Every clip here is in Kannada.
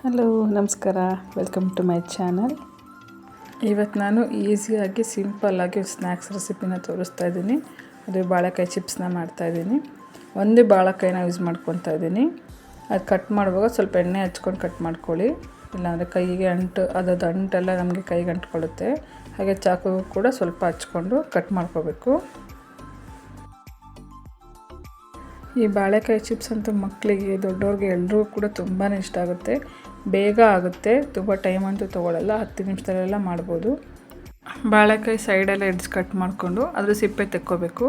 ಹಲೋ ನಮಸ್ಕಾರ, ವೆಲ್ಕಮ್ ಟು ಮೈ ಚಾನಲ್. ಇವತ್ತು ನಾನು ಈಸಿಯಾಗಿ ಸಿಂಪಲ್ಲಾಗಿ ಸ್ನ್ಯಾಕ್ಸ್ ರೆಸಿಪಿನ ತೋರಿಸ್ತಾ ಇದ್ದೀನಿ. ಅದು ಬಾಳೆಕಾಯಿ ಚಿಪ್ಸ್ನ ಮಾಡ್ತಾಯಿದ್ದೀನಿ. ಒಂದೇ ಬಾಳೆಕಾಯಿನ ಯೂಸ್ ಮಾಡ್ಕೊತಾ ಇದ್ದೀನಿ. ಅದು ಕಟ್ ಮಾಡುವಾಗ ಸ್ವಲ್ಪ ಎಣ್ಣೆ ಹಚ್ಕೊಂಡು ಕಟ್ ಮಾಡ್ಕೊಳ್ಳಿ, ಇಲ್ಲಾಂದರೆ ಕೈಗೆ ಅದರದ್ದು ಅಂಟೆಲ್ಲ ನಮಗೆ ಕೈಗೆ ಅಂಟ್ಕೊಳ್ಳುತ್ತೆ. ಹಾಗೆ ಚಾಕು ಕೂಡ ಸ್ವಲ್ಪ ಹಚ್ಕೊಂಡು ಕಟ್ ಮಾಡ್ಕೋಬೇಕು. ಈ ಬಾಳೆಕಾಯಿ ಚಿಪ್ಸ್ ಅಂತೂ ಮಕ್ಕಳಿಗೆ ದೊಡ್ಡವ್ರಿಗೆ ಎಲ್ಲರೂ ಕೂಡ ತುಂಬಾ ಇಷ್ಟ ಆಗುತ್ತೆ. ಬೇಗ ಆಗುತ್ತೆ, ತುಂಬ ಟೈಮ್ ಅಂತೂ ತೊಗೊಳ್ಳಲ್ಲ, 10 ನಿಮಿಷದಲ್ಲೆಲ್ಲ ಮಾಡ್ಬೋದು. ಬಾಳೆಕಾಯಿ ಸೈಡೆಲ್ಲ ಎಡ್ಸ್ ಕಟ್ ಮಾಡಿಕೊಂಡು ಅದ್ರ ಸಿಪ್ಪೆ ತೆಕ್ಕೋಬೇಕು.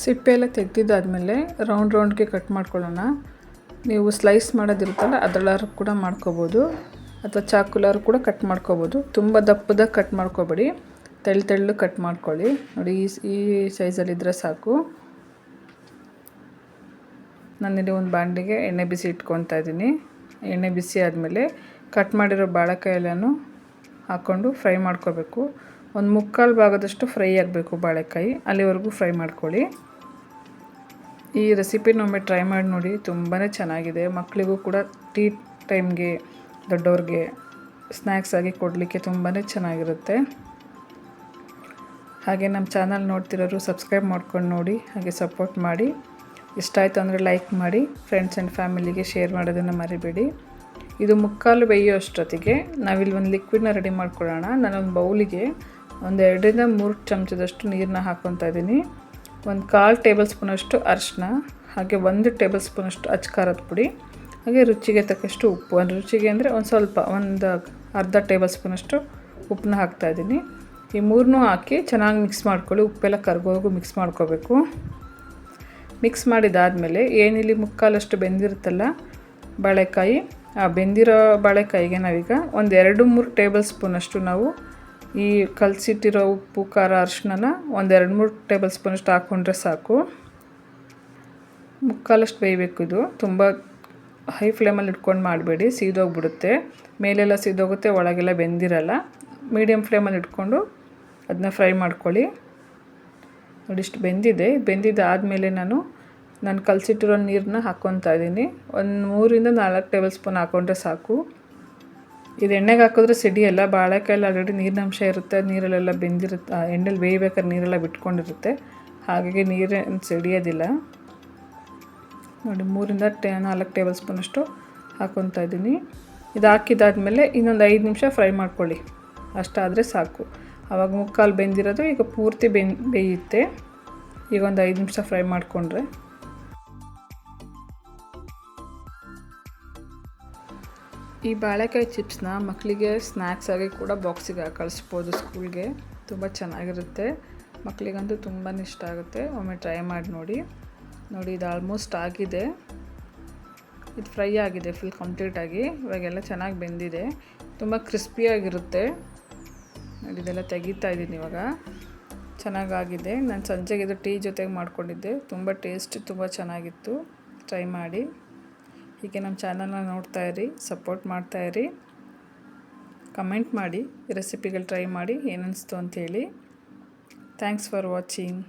ಸಿಪ್ಪೆ ಎಲ್ಲ ತೆಗೆದಿದ್ದಾದಮೇಲೆ ರೌಂಡ್ಗೆ ಕಟ್ ಮಾಡ್ಕೊಳ್ಳೋಣ. ನೀವು ಸ್ಲೈಸ್ ಮಾಡೋದಿರುತ್ತಲ್ಲ ಅದರಲ್ಲಾದ್ರೂ ಕೂಡ ಮಾಡ್ಕೋಬೋದು, ಅಥವಾ ಚಾಕುಲಾದ್ರೂ ಕೂಡ ಕಟ್ ಮಾಡ್ಕೋಬೋದು. ತುಂಬ ದಪ್ಪದಾಗಿ ಕಟ್ ಮಾಡ್ಕೋಬೇಡಿ, ತೆಳ್ಳು ಕಟ್ ಮಾಡ್ಕೊಳ್ಳಿ. ನೋಡಿ, ಈ ಸೈಜಲ್ಲಿದ್ದರೆ ಸಾಕು. ನಾನಿಲ್ಲಿ ಒಂದು ಬಾಂಡಿಗೆ ಎಣ್ಣೆ ಬಿಸಿ ಇಟ್ಕೊತಾ ಇದ್ದೀನಿ. ಎಣ್ಣೆ ಬಿಸಿ ಆದಮೇಲೆ ಕಟ್ ಮಾಡಿರೋ ಬಾಳೆಕಾಯಿ ಎಲ್ಲನೂ ಹಾಕ್ಕೊಂಡು ಫ್ರೈ ಮಾಡ್ಕೋಬೇಕು. ಒಂದು 3/4 ಭಾಗದಷ್ಟು ಫ್ರೈ ಆಗಬೇಕು ಬಾಳೆಕಾಯಿ, ಅಲ್ಲಿವರೆಗೂ ಫ್ರೈ ಮಾಡ್ಕೊಳ್ಳಿ. ಈ ರೆಸಿಪಿನ ಒಮ್ಮೆ ಟ್ರೈ ಮಾಡಿ ನೋಡಿ, ತುಂಬಾ ಚೆನ್ನಾಗಿದೆ. ಮಕ್ಕಳಿಗೂ ಕೂಡ ಟೀ ಟೈಮ್ಗೆ, ದೊಡ್ಡವ್ರಿಗೆ ಸ್ನ್ಯಾಕ್ಸ್ ಆಗಿ ಕೊಡಲಿಕ್ಕೆ ತುಂಬಾ ಚೆನ್ನಾಗಿರುತ್ತೆ. ಹಾಗೆ ನಮ್ಮ ಚಾನಲ್ ನೋಡ್ತಿರೋರು ಸಬ್ಸ್ಕ್ರೈಬ್ ಮಾಡ್ಕೊಂಡು ನೋಡಿ, ಹಾಗೆ ಸಪೋರ್ಟ್ ಮಾಡಿ. ಇಷ್ಟ ಆಯಿತು ಅಂದರೆ ಲೈಕ್ ಮಾಡಿ, ಫ್ರೆಂಡ್ಸ್ ಆ್ಯಂಡ್ ಫ್ಯಾಮಿಲಿಗೆ ಶೇರ್ ಮಾಡೋದನ್ನು ಮರಿಬೇಡಿ. ಇದು 3/4 ಬೇಯೋ ಅಷ್ಟೊತ್ತಿಗೆ ನಾವಿಲ್ಲಿ ಒಂದು ಲಿಕ್ವಿಡ್ನ ರೆಡಿ ಮಾಡ್ಕೊಳ್ಳೋಣ. ನಾನೊಂದು ಬೌಲಿಗೆ 2 ರಿಂದ 3 ಚಮಚದಷ್ಟು ನೀರನ್ನ ಹಾಕ್ಕೊತಾ ಇದ್ದೀನಿ. 1/4 ಟೇಬಲ್ ಸ್ಪೂನಷ್ಟು ಅರಿಶಿನ, ಹಾಗೆ 1 ಟೇಬಲ್ ಸ್ಪೂನಷ್ಟು ಅಚ್ಕಾರದ ಪುಡಿ, ಹಾಗೆ ರುಚಿಗೆ ತಕ್ಕಷ್ಟು ಉಪ್ಪು. ರುಚಿಗೆ ಅಂದರೆ ಒಂದು ಅರ್ಧ ಟೇಬಲ್ ಸ್ಪೂನಷ್ಟು ಉಪ್ಪನ್ನ ಹಾಕ್ತಾಯಿದ್ದೀನಿ. ಈ 3ನೂ ಹಾಕಿ ಚೆನ್ನಾಗಿ ಮಿಕ್ಸ್ ಮಾಡ್ಕೊಳ್ಳಿ. ಉಪ್ಪೆಲ್ಲ ಕರಗೋವರೆಗೂ ಮಿಕ್ಸ್ ಮಾಡ್ಕೋಬೇಕು. ಮಿಕ್ಸ್ ಮಾಡಿದಾದಮೇಲೆ ಏನಿಲ್ಲಿ 3/4 ಬೆಂದಿರುತ್ತಲ್ಲ ಬಾಳೆಕಾಯಿ, ಆ ಬೆಂದಿರೋ ಬಾಳೆಕಾಯಿಗೆ ನಾವೀಗ 2-3 ಟೇಬಲ್ ಸ್ಪೂನಷ್ಟು ನಾವು ಈ ಕಲಸಿಟ್ಟಿರೋ ಉಪ್ಪು, ಖಾರ, ಅರಿಶಿನ 2-3 ಟೇಬಲ್ ಸ್ಪೂನಷ್ಟು ಹಾಕ್ಕೊಂಡ್ರೆ ಸಾಕು. 3/4 ಬೇಯಬೇಕು. ಇದು ತುಂಬ ಹೈ ಫ್ಲೇಮಲ್ಲಿ ಇಟ್ಕೊಂಡು ಮಾಡಬೇಡಿ, ಸೀದೋಗ್ಬಿಡುತ್ತೆ. ಮೇಲೆಲ್ಲ ಸೀದೋಗುತ್ತೆ, ಒಳಗೆಲ್ಲ ಬೆಂದಿರಲ್ಲ. ಮೀಡಿಯಮ್ ಫ್ಲೇಮಲ್ಲಿ ಇಟ್ಕೊಂಡು ಅದನ್ನ ಫ್ರೈ ಮಾಡ್ಕೊಳ್ಳಿ. ನೋಡಿ, ಇಷ್ಟು ಬೆಂದಿದ್ದಾದಮೇಲೆ ನಾನು ಕಲಸಿಟ್ಟಿರೋ ನೀರನ್ನ ಹಾಕ್ಕೊತಾ ಇದ್ದೀನಿ. 3 ರಿಂದ 4 ಟೇಬಲ್ ಸ್ಪೂನ್ ಹಾಕ್ಕೊಂಡ್ರೆ ಸಾಕು. ಇದು ಎಣ್ಣೆಗೆ ಹಾಕಿದ್ರೆ ಸಿಡಿಯಲ್ಲ. ಬಾಳೆಕಾಯಲ್ಲಿ ಆಲ್ರೆಡಿ ನೀರಿನಂಶ ಇರುತ್ತೆ, ನೀರಲ್ಲೆಲ್ಲ ಬೆಂದಿರುತ್ತೆ. ಎಣ್ಣೆಲಿ ಬೇಯಬೇಕಾದ್ರೆ ನೀರೆಲ್ಲ ಬಿಟ್ಕೊಂಡಿರುತ್ತೆ, ಹಾಗಾಗಿ ನೀರೇನು ಸಿಡಿಯೋದಿಲ್ಲ. ನೋಡಿ, 3 ರಿಂದ 4 ಟೇಬಲ್ ಸ್ಪೂನಷ್ಟು ಹಾಕ್ಕೊತಾ ಇದ್ದೀನಿ. ಇದು ಹಾಕಿದ್ದಾದಮೇಲೆ ಇನ್ನೊಂದು 5 ನಿಮಿಷ ಫ್ರೈ ಮಾಡ್ಕೊಳ್ಳಿ, ಅಷ್ಟಾದರೆ ಸಾಕು. ಆವಾಗ 3/4 ಬೆಂದಿರೋದು ಈಗ ಪೂರ್ತಿ ಬೇಯುತ್ತೆ. ಈಗ ಒಂದು 5 ನಿಮಿಷ ಫ್ರೈ ಮಾಡಿಕೊಂಡ್ರೆ ಈ ಬಾಳೆಕಾಯಿ ಚಿಪ್ಸ್ನ ಮಕ್ಕಳಿಗೆ ಸ್ನ್ಯಾಕ್ಸ್ ಆಗಿ ಕೂಡ ಬಾಕ್ಸಿಗೆ ಕಳಿಸ್ಬೋದು ಸ್ಕೂಲ್ಗೆ. ತುಂಬ ಚೆನ್ನಾಗಿರುತ್ತೆ, ಮಕ್ಕಳಿಗಂತೂ ತುಂಬಾ ಇಷ್ಟ ಆಗುತ್ತೆ. ಒಮ್ಮೆ ಟ್ರೈ ಮಾಡಿ ನೋಡಿ. ಇದು ಆಲ್ಮೋಸ್ಟ್ ಆಗಿದೆ, ಇದು ಫ್ರೈ ಆಗಿದೆ ಫುಲ್ ಕಂಪ್ಲೀಟಾಗಿ. ಇವಾಗೆಲ್ಲ ಚೆನ್ನಾಗಿ ಬೆಂದಿದೆ, ತುಂಬ ಕ್ರಿಸ್ಪಿಯಾಗಿರುತ್ತೆ. ನೋಡಿ, ಇದೆಲ್ಲ ತೆಗಿತಾ ಇದ್ದೀನಿ ಇವಾಗ. ಚೆನ್ನಾಗಾಗಿದೆ. ನಾನು ಸಂಜೆಗೆ ಇದು ಟೀ ಜೊತೆಗೆ ಮಾಡ್ಕೊಂಡಿದ್ದೆ, ತುಂಬ ಟೇಸ್ಟ್, ತುಂಬ ಚೆನ್ನಾಗಿತ್ತು. ಟ್ರೈ ಮಾಡಿ. ಹೀಗೆ ನಮ್ಮ ಚಾನಲ್ನ ನೋಡ್ತಾಯಿರಿ, ಸಪೋರ್ಟ್ ಮಾಡ್ತಾಯಿರಿ. ಕಮೆಂಟ್ ಮಾಡಿ, ರೆಸಿಪಿಗಳು ಟ್ರೈ ಮಾಡಿ ಏನನ್ನಿಸ್ತು ಅಂಥೇಳಿ. Thanks for watching.